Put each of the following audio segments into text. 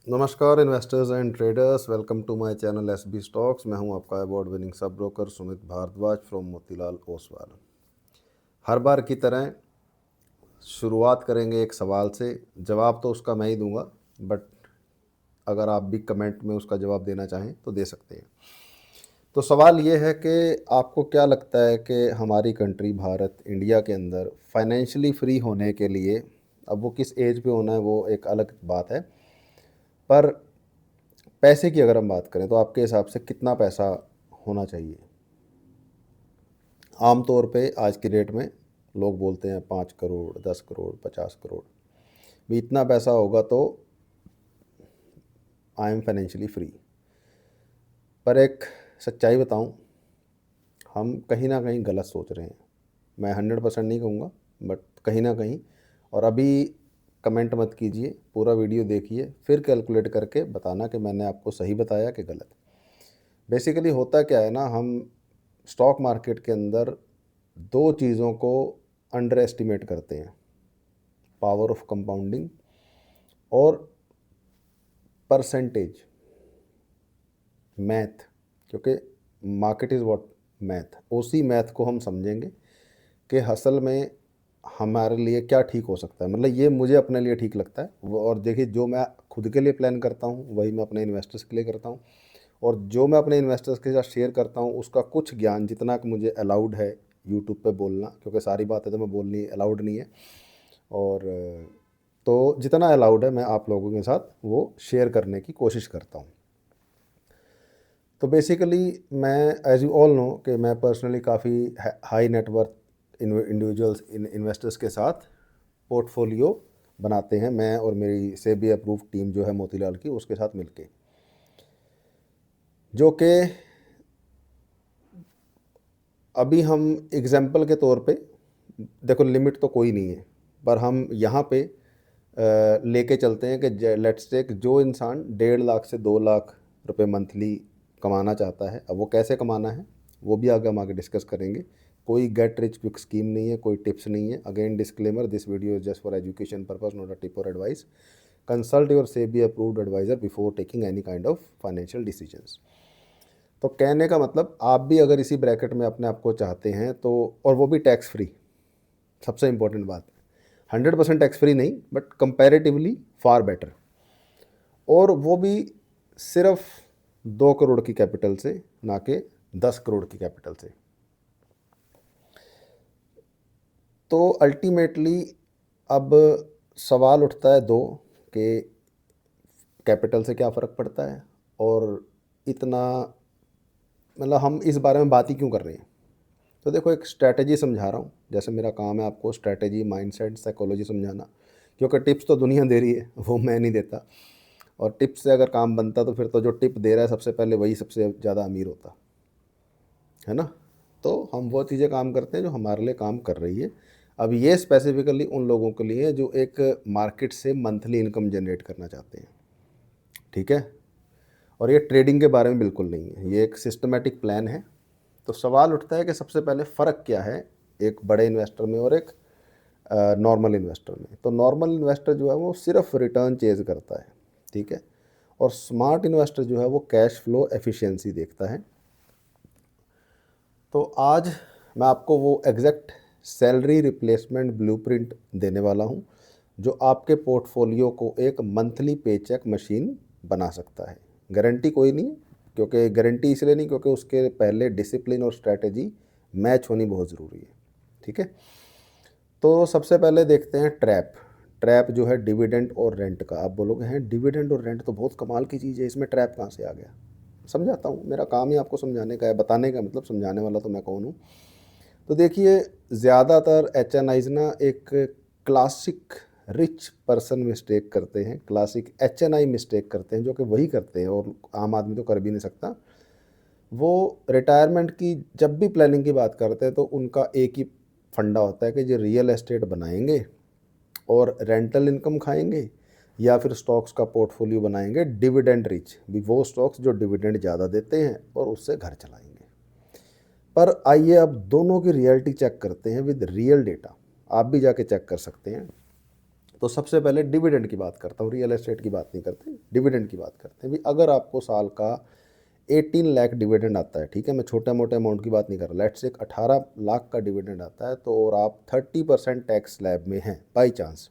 नमस्कार investors and traders, welcome to my channel SB stocks. मैं हूं आपका award winning sub broker Sumit Bhardwaj from Motilal Oswal. हर बार की तरह शुरुआत करेंगे एक सवाल से। जवाब तो उसका मैं ही दूंगा, बट अगर आप भी कमेंट में उसका जवाब देना चाहें तो दे सकते हैं। तो सवाल ये है कि आपको क्या लगता है कि हमारी कंट्री भारत इंडिया के अंदर फाइनेंशियली फ्री होने के लिए, अब वो किस एज पे होना है वो एक अलग बात है, पर पैसे की अगर हम बात करें तो आपके हिसाब से कितना पैसा होना चाहिए? आम तौर पे आज की डेट में लोग बोलते हैं 5 करोड़, 10 करोड़, 50 करोड़। भी इतना पैसा होगा तो आई एम फाइनेंशियली फ्री। पर एक सच्चाई बताऊं, हम कहीं ना कहीं गलत सोच रहे हैं। मैं 100% नहीं कहूँगा, बट कहीं ना कहीं। और अभी कमेंट मत कीजिए, पूरा वीडियो देखिए, फिर कैलकुलेट करके बताना कि मैंने आपको सही बताया कि गलत। बेसिकली होता क्या है ना, हम स्टॉक मार्केट के अंदर दो चीज़ों को अंडर एस्टिमेट करते हैं: पावर ऑफ कंपाउंडिंग और परसेंटेज मैथ। क्योंकि मार्केट इज़ व्हाट मैथ, उसी मैथ को हम समझेंगे कि असल में हमारे लिए क्या ठीक हो सकता है। मतलब ये मुझे अपने लिए ठीक लगता है वो। और देखिए, जो मैं खुद के लिए प्लान करता हूँ वही मैं अपने इन्वेस्टर्स के लिए करता हूँ। और जो मैं अपने इन्वेस्टर्स के साथ शेयर करता हूँ उसका कुछ ज्ञान, जितना कि मुझे अलाउड है यूट्यूब पे बोलना, क्योंकि सारी बातें तो मैं बोलनी अलाउड नहीं है। और तो जितना अलाउड है मैं आप लोगों के साथ वो शेयर करने की कोशिश करता हूँ। तो बेसिकली मैं, एज यू ऑल नो, कि मैं पर्सनली काफ़ी हाई नेटवर्थ इंडिविजुअल्स इन्वेस्टर्स के साथ पोर्टफोलियो बनाते हैं, मैं और मेरी सेबी अप्रूव टीम जो है मोतीलाल की, उसके साथ मिलके। जो कि अभी हम एग्जाम्पल के तौर पे, देखो लिमिट तो कोई नहीं है, पर हम यहाँ पे लेके चलते हैं कि लेट्स टेक, जो इंसान 1.5 लाख से 2 लाख रुपए मंथली कमाना चाहता है, अब वो कैसे कमाना है वो भी आगे हम आगे डिस्कस करेंगे। कोई गेट रिच क्विक स्कीम नहीं है, कोई टिप्स नहीं है। Again disclaimer, this video is just for education purpose, not a tip or advice. Consult your SEBI approved advisor before taking any kind of financial decisions. तो कहने का मतलब, आप भी अगर इसी ब्रैकेट में अपने आप को चाहते हैं तो, और वो भी टैक्स फ्री, सबसे इंपॉर्टेंट बात, 100% टैक्स फ्री नहीं, बट कंपैरेटिवली फार बेटर। और वो भी सिर्फ 2 करोड़ की कैपिटल से, ना कि 10 करोड़ की कैपिटल से। तो अल्टीमेटली अब सवाल उठता है दो, कि कैपिटल से क्या फ़र्क पड़ता है, और इतना, मतलब हम इस बारे में बात ही क्यों कर रहे हैं। तो देखो, एक स्ट्रैटेजी समझा रहा हूँ, जैसे मेरा काम है आपको स्ट्रैटेजी, माइंडसेट, साइकोलॉजी समझाना। क्योंकि टिप्स तो दुनिया दे रही है, वो मैं नहीं देता। और टिप्स से अगर काम बनता तो फिर तो जो टिप दे रहा है सबसे पहले वही सबसे ज़्यादा अमीर होता है ना। तो हम वो चीज़ें काम करते हैं जो हमारे लिए काम कर रही है। अब ये स्पेसिफिकली उन लोगों के लिए जो एक मार्केट से मंथली इनकम जनरेट करना चाहते हैं, ठीक है। और ये ट्रेडिंग के बारे में बिल्कुल नहीं है, ये एक सिस्टमेटिक प्लान है। तो सवाल उठता है कि सबसे पहले फ़र्क क्या है एक बड़े इन्वेस्टर में और एक नॉर्मल इन्वेस्टर में। तो नॉर्मल इन्वेस्टर जो है वो सिर्फ रिटर्न चेज करता है, ठीक है। और स्मार्ट इन्वेस्टर जो है वो कैश फ्लो एफिशिएंसी देखता है। तो आज मैं आपको वो एग्जैक्ट सैलरी रिप्लेसमेंट ब्लूप्रिंट देने वाला हूँ, जो आपके पोर्टफोलियो को एक मंथली पेचेक मशीन बना सकता है। गारंटी कोई नहीं, क्योंकि गारंटी इसलिए नहीं क्योंकि उसके पहले डिसिप्लिन और स्ट्रैटेजी मैच होनी बहुत ज़रूरी है, ठीक है। तो सबसे पहले देखते हैं ट्रैप। ट्रैप जो है डिविडेंड और रेंट का। आप बोलोगे हैं डिविडेंड और रेंट तो बहुत कमाल की चीज़ है, इसमें ट्रैप कहाँ से आ गया? समझाता हूँ, मेरा काम ही आपको समझाने का है, बताने का मतलब, समझाने वाला तो मैं कौन हूँ। तो देखिए, ज़्यादातर एच एन आईज ना एक क्लासिक रिच पर्सन मिस्टेक करते हैं, classic H N I mistake करते हैं, जो कि वही करते हैं और आम आदमी तो कर भी नहीं सकता। वो रिटायरमेंट की जब भी प्लानिंग की बात करते हैं तो उनका एक ही फंडा होता है कि जो रियल एस्टेट बनाएंगे और रेंटल इनकम खाएंगे, या फिर स्टॉक्स का पोर्टफोलियो बनाएंगे डिविडेंड रिच, भी वो स्टॉक्स जो डिविडेंड ज़्यादा देते हैं, और उससे घर चलाएंगे। पर आइए अब दोनों की रियलिटी चेक करते हैं विद रियल डेटा। आप भी जाके चेक कर सकते हैं। तो सबसे पहले डिविडेंड की बात करता हूँ, रियल एस्टेट की बात नहीं करते, डिविडेंड की बात करते हैं। भी अगर आपको साल का 18 लाख डिविडेंड आता है, ठीक है, मैं छोटे मोटे अमाउंट की बात नहीं कर रहा, लेट्स से 18 लाख का डिविडेंड आता है, तो और आप 30% टैक्स स्लैब में हैं बाई चांस,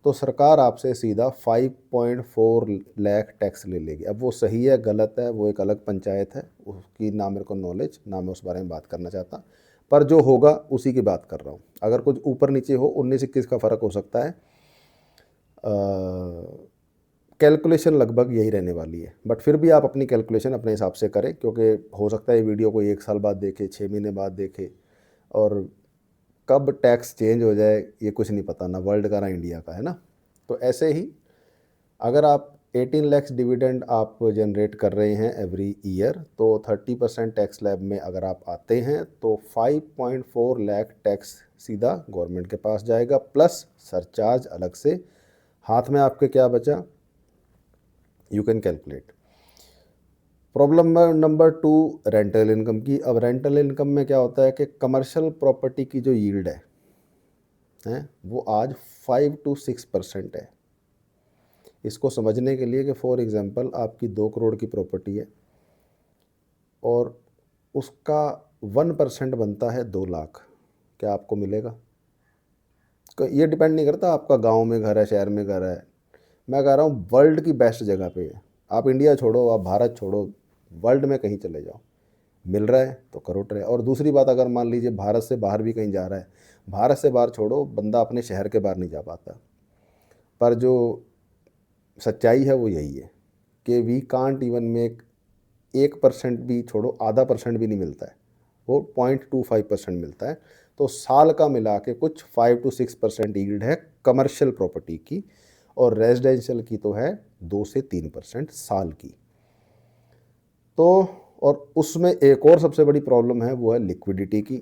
तो सरकार आपसे सीधा 5.4 लाख टैक्स ले लेगी। अब वो सही है गलत है वो एक अलग पंचायत है, उसकी ना मेरे को नॉलेज, ना मैं उस बारे में बात करना चाहता, पर जो होगा उसी की बात कर रहा हूँ। अगर कुछ ऊपर नीचे हो 19-21 का फ़र्क हो सकता है, कैलकुलेशन लगभग यही रहने वाली है, बट फिर भी आप अपनी कैलकुलेशन अपने हिसाब से करें, क्योंकि हो सकता है ये वीडियो कोई 1 साल बाद देखे, 6 महीने बाद देखे, और कब टैक्स चेंज हो जाए ये कुछ नहीं पता, ना वर्ल्ड का ना इंडिया का, है ना। तो ऐसे ही अगर आप 18 लैक्स डिविडेंड आप जनरेट कर रहे हैं एवरी ईयर, तो 30% टैक्स स्लैब में अगर आप आते हैं तो 5.4 लाख टैक्स सीधा गवर्नमेंट के पास जाएगा, प्लस सरचार्ज अलग से। हाथ में आपके क्या बचा, you can calculate. Problem number 2, rental income की। अब रेंटल इनकम में क्या होता है कि कमर्शियल प्रॉपर्टी की जो यील्ड है वो आज 5 to 6% है। इसको समझने के लिए कि फॉर एग्जांपल आपकी 2 करोड़ की प्रॉपर्टी है और उसका 1% बनता है 2 लाख, क्या आपको मिलेगा? ये डिपेंड नहीं करता आपका गांव में घर है शहर में घर है, मैं कह रहा हूँ वर्ल्ड की बेस्ट जगह पे है। आप इंडिया छोड़ो, आप भारत छोड़ो, वर्ल्ड में कहीं चले जाओ, मिल रहा है तो करो ट्राई। और दूसरी बात, अगर मान लीजिए भारत से बाहर भी कहीं जा रहा है, भारत से बाहर छोड़ो, बंदा अपने शहर के बाहर नहीं जा पाता, पर जो सच्चाई है वो यही है कि वी कांट इवन मेक 1% भी छोड़ो, आधा परसेंट भी नहीं मिलता है, वो 0.25% मिलता है। तो साल का मिला के कुछ 5 to 6% यील्ड है कमर्शियल प्रॉपर्टी की, और रेजिडेंशियल की तो है 2 से 3% साल की। तो और उसमें एक और सबसे बड़ी प्रॉब्लम है, वो है लिक्विडिटी की।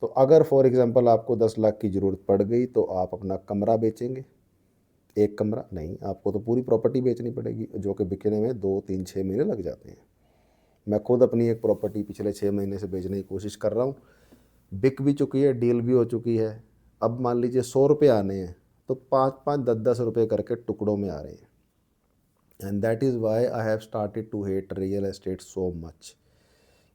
तो अगर फॉर एग्जांपल आपको 10 लाख की ज़रूरत पड़ गई तो आप अपना कमरा बेचेंगे, एक कमरा नहीं, आपको तो पूरी प्रॉपर्टी बेचनी पड़ेगी, जो कि बिकने में 2, 3, 6 महीने लग जाते हैं। मैं खुद अपनी एक प्रॉपर्टी पिछले 6 महीने से बेचने की कोशिश कर रहा हूँ, बिक भी चुकी है, डील भी हो चुकी है। अब मान लीजिए 100 रुपये आने हैं तो 5-5, 10-10 रुपये करके टुकड़ों में आ रहे हैं। And that is why I have started to hate real estate so much,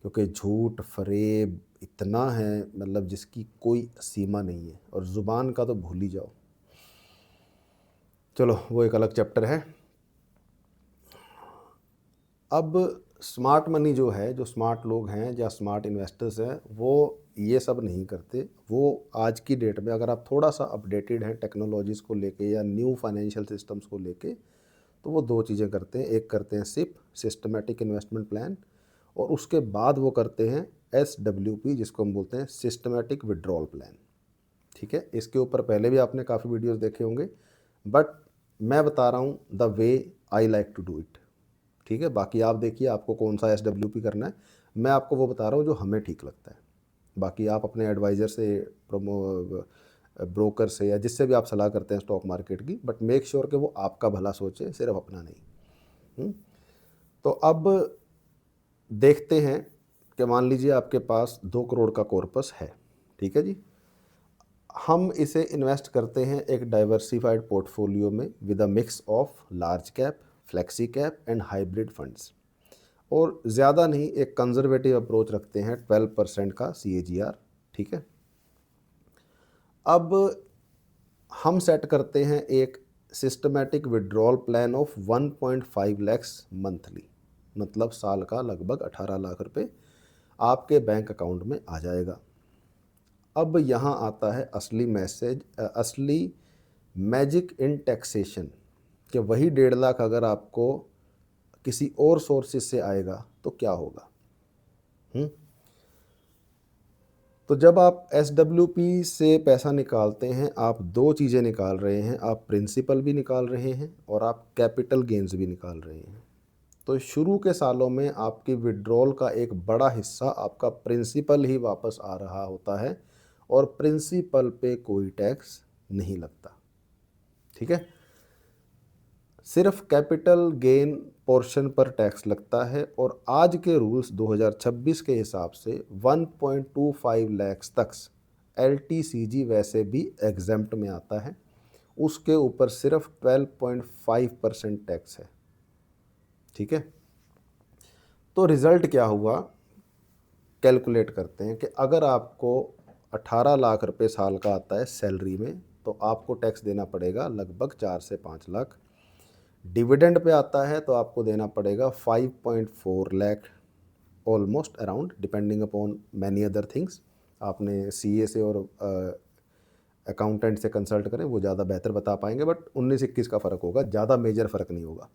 क्योंकि झूठ फरेब इतना है, मतलब जिसकी कोई सीमा नहीं है, और ज़ुबान का तो भूल ही जाओ। चलो वो एक अलग चैप्टर है। अब स्मार्ट मनी जो है, जो स्मार्ट लोग हैं या स्मार्ट इन्वेस्टर्स हैं, वो ये सब नहीं करते। वो आज की डेट में अगर आप थोड़ा सा अपडेटेड हैं टेक्नोलॉजीज़ को लेके या न्यू फाइनेंशियल सिस्टम्स को लेके, तो वो 2 चीज़ें करते हैं। एक करते हैं सिप, सिस्टमेटिक इन्वेस्टमेंट प्लान, और उसके बाद वो करते हैं SWP, जिसको हम बोलते हैं सिस्टमेटिक विड्रॉल प्लान। ठीक है, इसके ऊपर पहले भी आपने काफ़ी वीडियोस देखे होंगे, बट मैं बता रहा हूँ the way I like to do it. ठीक है, बाकी आप देखिए आपको कौन सा SWP करना है, मैं आपको वो बता रहा हूँ जो हमें ठीक लगता है। बाकी आप अपने एडवाइज़र से, ब्रोकर से, या जिससे भी आप सलाह करते हैं स्टॉक मार्केट की, बट मेक श्योर कि वो आपका भला सोचे, सिर्फ अपना नहीं। तो अब देखते हैं कि मान लीजिए आपके पास 2 करोड़ का कॉर्पस है, ठीक है जी, हम इसे इन्वेस्ट करते हैं एक डाइवर्सिफाइड पोर्टफोलियो में with a mix of large cap, flexi cap and hybrid funds, और ज़्यादा नहीं, एक कंजर्वेटिव अप्रोच रखते हैं 12% का CAGR। ठीक है, अब हम सेट करते हैं एक systematic withdrawal plan of 1.5 lakhs monthly, मतलब साल का लगभग 18 लाख रुपए आपके बैंक अकाउंट में आ जाएगा। अब यहाँ आता है असली मैसेज, असली मैजिक इन टैक्सेशन, कि वही 1.5 लाख अगर आपको किसी और सोर्सेज से आएगा तो क्या होगा। तो जब आप SWP से पैसा निकालते हैं, आप 2 चीज़ें निकाल रहे हैं, आप प्रिंसिपल भी निकाल रहे हैं और आप कैपिटल गेंस भी निकाल रहे हैं। तो शुरू के सालों में आपकी विड्रॉल का एक बड़ा हिस्सा आपका प्रिंसिपल ही वापस आ रहा होता है, और प्रिंसिपल पे कोई टैक्स नहीं लगता। ठीक है, सिर्फ कैपिटल गेन पोर्शन पर टैक्स लगता है, और आज के रूल्स 2026 के हिसाब से 1.25 लाख तक LTCG वैसे भी एग्जेम्प्ट में आता है, उसके ऊपर सिर्फ 12.5% टैक्स है। ठीक है, तो रिज़ल्ट क्या हुआ, कैलकुलेट करते हैं कि अगर आपको 18 लाख रुपए साल का आता है सैलरी में, तो आपको टैक्स देना पड़ेगा लगभग 4 से 5 लाख। डिविडेंड पे आता है तो आपको देना पड़ेगा 5.4 lakh, almost around, depending upon many other things. आपने सीए से और अकाउंटेंट से कंसल्ट करें, वो ज़्यादा बेहतर बता पाएंगे, बट 19-21 का फ़र्क होगा, ज़्यादा मेजर फ़र्क नहीं होगा।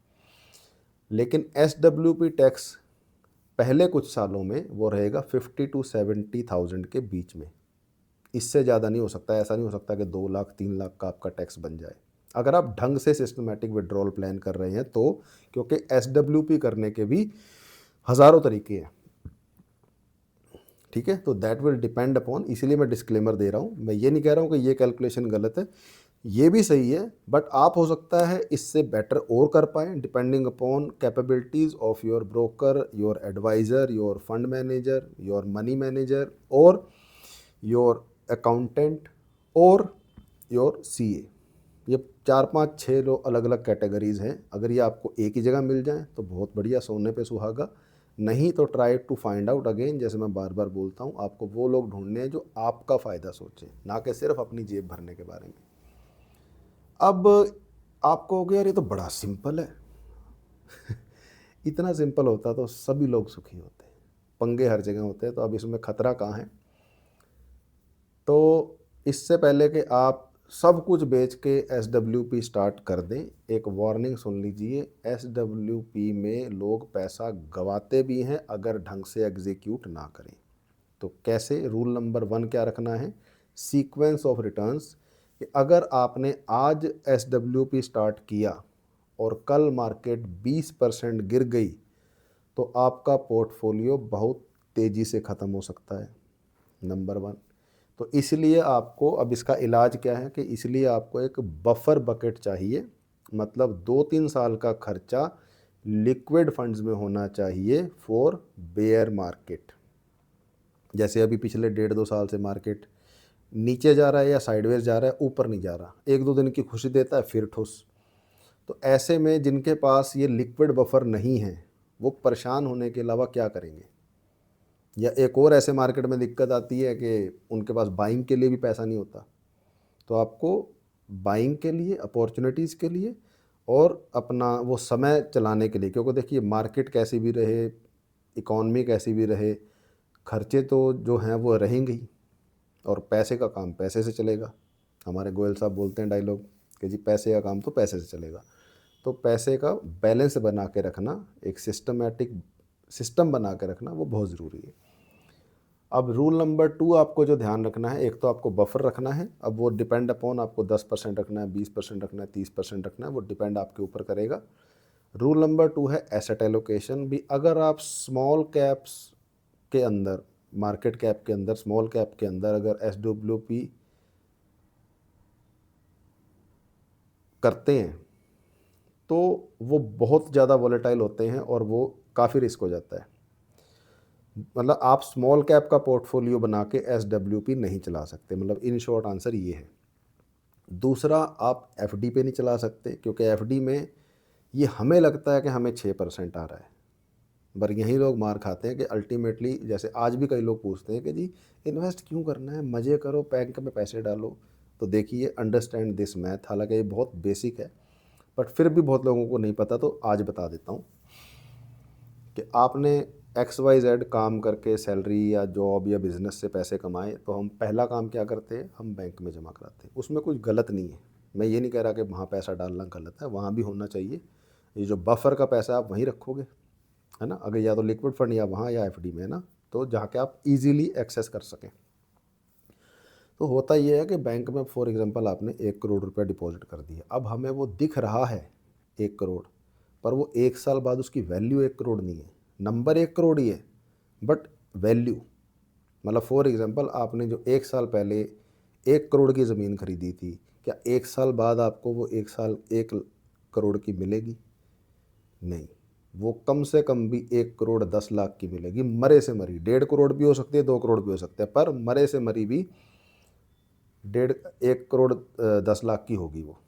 लेकिन SWP टैक्स पहले कुछ सालों में वो रहेगा 50 to 70,000 के बीच में, इससे ज़्यादा नहीं हो सकता। ऐसा नहीं हो सकता कि 2 लाख 3 लाख का आपका टैक्स बन जाए अगर आप ढंग से सिस्टमेटिक विड्रॉल प्लान कर रहे हैं तो, क्योंकि SWP करने के भी हज़ारों तरीके हैं। ठीक है, तो दैट विल डिपेंड अपॉन, इसीलिए मैं डिस्क्लेमर दे रहा हूँ। मैं ये नहीं कह रहा हूँ कि ये कैलकुलेशन गलत है, ये भी सही है, बट आप हो सकता है इससे बेटर और कर पाएँ, depending upon capabilities of your broker, your advisor, your fund manager, your money manager, और योर अकाउंटेंट, और योर सीए। ये 4-5-6 लो अलग अलग कैटेगरीज़ हैं। अगर ये आपको एक ही जगह मिल जाए तो बहुत बढ़िया, सोने पे सुहागा। नहीं तो try to find out again, जैसे मैं बार बार बोलता हूँ, आपको वो लोग ढूंढने हैं जो आपका फ़ायदा सोचें, ना कि सिर्फ अपनी जेब भरने के बारे में। अब आपको हो गया यार ये तो बड़ा सिंपल है इतना सिंपल होता तो सभी लोग सुखी होते, पंगे हर जगह होते हैं, तो अब इसमें खतरा कहाँ है। तो इससे पहले कि आप सब कुछ बेच के SWP स्टार्ट कर दें, एक वार्निंग सुन लीजिए, SWP में लोग पैसा गवाते भी हैं अगर ढंग से एग्जीक्यूट ना करें। तो कैसे, रूल नंबर 1 क्या रखना है, सीक्वेंस ऑफ रिटर्न्स, कि अगर आपने आज SWP स्टार्ट किया और कल मार्केट 20% गिर गई तो आपका पोर्टफोलियो बहुत तेज़ी से ख़त्म हो सकता है, नंबर 1। तो इसलिए आपको, अब इसका इलाज क्या है कि इसलिए आपको एक बफर बकेट चाहिए, मतलब 2-3 साल का खर्चा लिक्विड फंड्स में होना चाहिए फॉर बेयर मार्केट। जैसे अभी पिछले 1.5-2 साल से मार्केट नीचे जा रहा है या साइडवेज जा रहा है, ऊपर नहीं जा रहा, 1-2 दिन की खुशी देता है फिर ठुस। तो ऐसे में जिनके पास ये लिक्विड बफर नहीं है वो परेशान होने के अलावा क्या करेंगे। या एक और ऐसे मार्केट में दिक्कत आती है कि उनके पास बाइंग के लिए भी पैसा नहीं होता, तो आपको बाइंग के लिए, अपॉर्चुनिटीज़ के लिए, और अपना वो समय चलाने के लिए, क्योंकि देखिए मार्केट कैसी भी रहे, इकॉनमी कैसी भी रहे, खर्चे तो जो हैं वो रहेंगे ही, और पैसे का काम पैसे से चलेगा। हमारे गोयल साहब बोलते हैं डायलॉग कि जी पैसे का काम तो पैसे से चलेगा। तो पैसे का बैलेंस बना के रखना, एक सिस्टमेटिक सिस्टम बना के रखना, वो बहुत ज़रूरी है। अब रूल नंबर 2 आपको जो ध्यान रखना है, एक तो आपको बफर रखना है। अब वो डिपेंड अपॉन, आपको 10% रखना है, 20% रखना है, 30% रखना है, वो डिपेंड आपके ऊपर करेगा। रूल नंबर 2 है एसेट एलोकेशन भी। अगर आप स्मॉल कैप्स के अंदर, मार्केट कैप के अंदर, स्मॉल कैप के अंदर अगर SWP करते हैं तो वो बहुत ज़्यादा वॉलेटाइल होते हैं और वो काफ़ी रिस्क हो जाता है। मतलब आप स्मॉल कैप का पोर्टफोलियो बना के SWP नहीं चला सकते, मतलब इन शॉर्ट आंसर ये है। दूसरा, आप FD पे नहीं चला सकते, क्योंकि FD में ये हमें लगता है कि हमें 6% आ रहा है, पर यही लोग मार खाते हैं कि अल्टीमेटली, जैसे आज भी कई लोग पूछते हैं कि जी इन्वेस्ट क्यों करना है, मज़े करो, बैंक में पैसे डालो। तो देखिए, अंडरस्टैंड दिस मैथ, हालांकि ये बहुत बेसिक है बट फिर भी बहुत लोगों को नहीं पता, तो आज बता देता हूँ कि आपने XYZ काम करके सैलरी या जॉब या बिज़नेस से पैसे कमाए, तो हम पहला काम क्या करते हैं, हम बैंक में जमा कराते हैं। उसमें कुछ गलत नहीं है, मैं ये नहीं कह रहा कि वहाँ पैसा डालना गलत है, वहाँ भी होना चाहिए। ये जो बफर का पैसा आप वहीं रखोगे, है ना, अगर या तो लिक्विड फंड या वहाँ या FD में, है ना, तो जहाँ के आप इजीली एक्सेस कर सकें। तो होता ये है कि बैंक में फॉर एग्जांपल आपने 1 करोड़ रुपया डिपॉजिट कर दिया, अब हमें वो दिख रहा है 1 करोड़, पर वो 1 साल बाद उसकी वैल्यू 1 करोड़ नहीं है, नंबर 1 करोड़ ही है, बट वैल्यू, मतलब फॉर एग्जांपल आपने जो 1 साल पहले 1 करोड़ की ज़मीन खरीदी थी, क्या 1 साल बाद आपको वो 1 करोड़ की मिलेगी? नहीं, वो कम से कम भी 1 करोड़ 10 लाख की मिलेगी, मरे से मरी। 1.5 करोड़ भी हो सकती है, 2 करोड़ भी हो सकते हैं, पर मरे से मरी भी 1.5 1 करोड़ 10 लाख की होगी वो।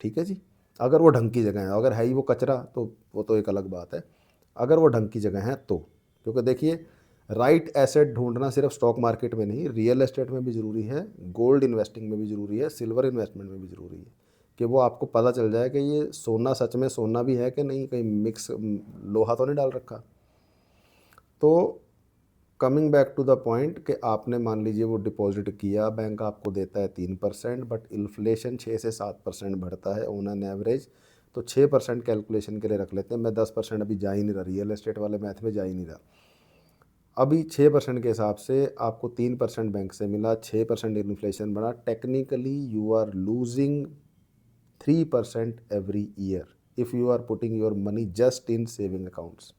ठीक है जी। अगर वो ढंग की जगह है, अगर है ही वो कचरा तो वो तो एक अलग बात है। अगर वो ढंग की जगह है तो, क्योंकि देखिए राइट एसेट ढूंढना सिर्फ स्टॉक मार्केट में नहीं, रियल एस्टेट में भी ज़रूरी है, गोल्ड इन्वेस्टिंग में भी ज़रूरी है, सिल्वर इन्वेस्टमेंट में भी ज़रूरी है, कि वो आपको पता चल जाए कि ये सोना सच में सोना भी है कि नहीं, कहीं मिक्स लोहा तो नहीं डाल रखा। तो coming back to the point कि आपने मान लीजिए वो डिपॉजिट किया, बैंक आपको देता है 3%, बट इन्फ्लेशन 6 से 7% बढ़ता है ऑन एन एवरेज, तो 6% कैलकुलेशन के लिए रख लेते हैं। मैं 10% अभी जा ही नहीं रहा, रियल एस्टेट वाले मैथ में जा ही नहीं रहा। अभी 6% के हिसाब से आपको 3% बैंक से मिला, 6% इन्फ्लेशन बढ़ा, technically you are losing 3% every year if you are putting your money just in saving accounts.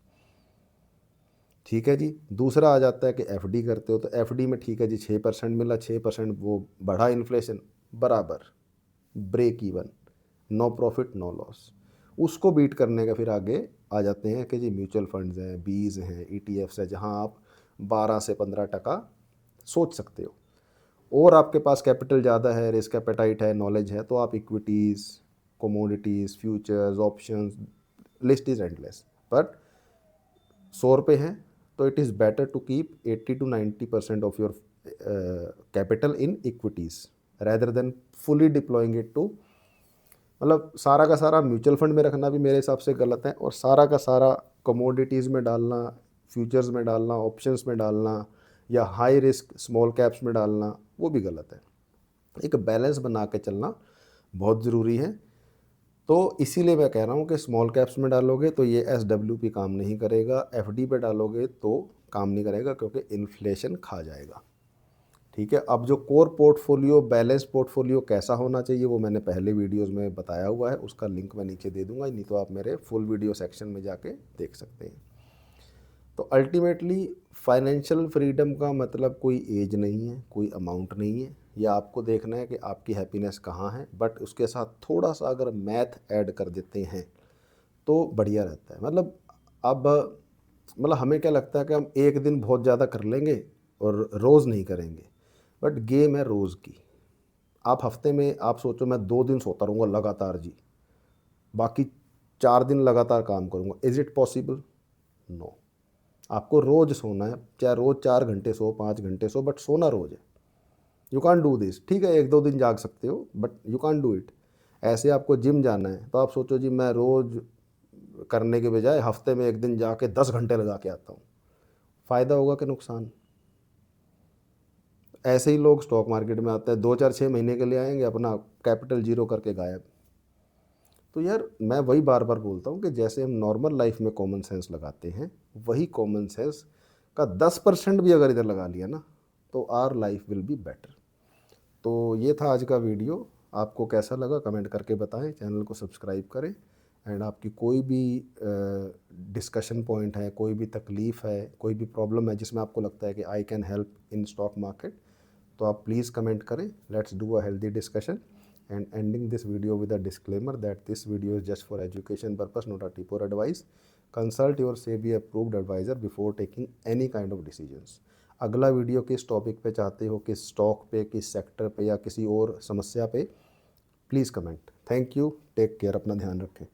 ठीक है जी। दूसरा आ जाता है कि एफडी करते हो, तो एफडी में ठीक है जी 6% मिला, 6% वो बढ़ा इन्फ्लेशन, बराबर break even, no profit no loss. उसको बीट करने का फिर आगे आ जाते हैं कि जी म्यूचुअल फंड्स हैं, बीज हैं, ईटीएफ्स है, जहां आप 12 से 15% सोच सकते हो। और आपके पास कैपिटल ज़्यादा है, रिस्क एपेटाइट है, नॉलेज है, तो आप equities, commodities, futures, options, list is endless. But 100 रुपये हैं तो it is better to keep 80 to 90% of your capital in equities rather than fully deploying it to, मतलब सारा का सारा म्यूचुअल फंड में रखना भी मेरे हिसाब से गलत है, और सारा का सारा कमोडिटीज़ में डालना, फ्यूचर्स में डालना, ऑप्शंस में डालना, या हाई रिस्क स्मॉल कैप्स में डालना, वो भी गलत है। एक बैलेंस बना के चलना बहुत ज़रूरी है। तो इसीलिए मैं कह रहा हूँ कि स्मॉल कैप्स में डालोगे तो ये SWP काम नहीं करेगा, FD पे डालोगे तो काम नहीं करेगा, क्योंकि इन्फ्लेशन खा जाएगा। ठीक है। अब जो कोर पोर्टफोलियो, बैलेंस पोर्टफोलियो कैसा होना चाहिए, वो मैंने पहले वीडियोस में बताया हुआ है, उसका लिंक मैं नीचे दे दूंगा, नहीं तो आप मेरे फुल वीडियो सेक्शन में जाके देख सकते हैं। तो अल्टीमेटली फाइनेंशियल फ्रीडम का मतलब कोई एज नहीं है, कोई अमाउंट नहीं है, या आपको देखना है कि आपकी हैप्पीनेस कहाँ है, बट उसके साथ थोड़ा सा अगर मैथ ऐड कर देते हैं तो बढ़िया रहता है। मतलब अब मतलब हमें क्या लगता है कि हम एक दिन बहुत ज़्यादा कर लेंगे और रोज़ नहीं करेंगे, बट गेम है रोज़ की। आप हफ्ते में आप सोचो मैं 2 दिन सोता रहूँगा लगातार जी, बाकी 4 दिन लगातार काम करूँगा, इज़ इट पॉसिबल? नो। आपको रोज़ सोना है, चाहे रोज़ 4 घंटे सो, 5 घंटे सो, बट सोना रोज़ है। You can't do this. ठीक है 1-2 दिन जाग सकते हो, but you can't do it. ऐसे आपको जिम जाना है तो आप सोचो जी मैं रोज़ करने के बजाय हफ्ते में 1 दिन जाके 10 घंटे लगा के आता हूँ, फ़ायदा होगा कि नुकसान? ऐसे ही लोग स्टॉक मार्केट में आते हैं, 2-4-6 महीने के लिए आएंगे, अपना कैपिटल जीरो करके गायब। तो यार मैं वही बार बार बोलता हूँ कि जैसे हम नॉर्मल लाइफ में कॉमन सेंस लगाते हैं, वही कॉमन सेंस का 10% भी अगर इधर लगा लिया ना, तो our life will be better. तो ये था आज का वीडियो। आपको कैसा लगा कमेंट करके बताएं, चैनल को सब्सक्राइब करें, एंड आपकी कोई भी डिस्कशन पॉइंट है, कोई भी तकलीफ़ है, कोई भी प्रॉब्लम है जिसमें आपको लगता है कि I can help in stock market, तो आप प्लीज़ कमेंट करें। Let's do a healthy discussion, and ending this video with a disclaimer that this video is just for education purpose, not a tip or advice. Consult your SEBI approved advisor before taking any kind of decisions. अगला video किस topic पे चाहते हो, किस stock पे, किस sector पे, या किसी और समस्या पे, please comment. Thank you, take care, अपना ध्यान रखें।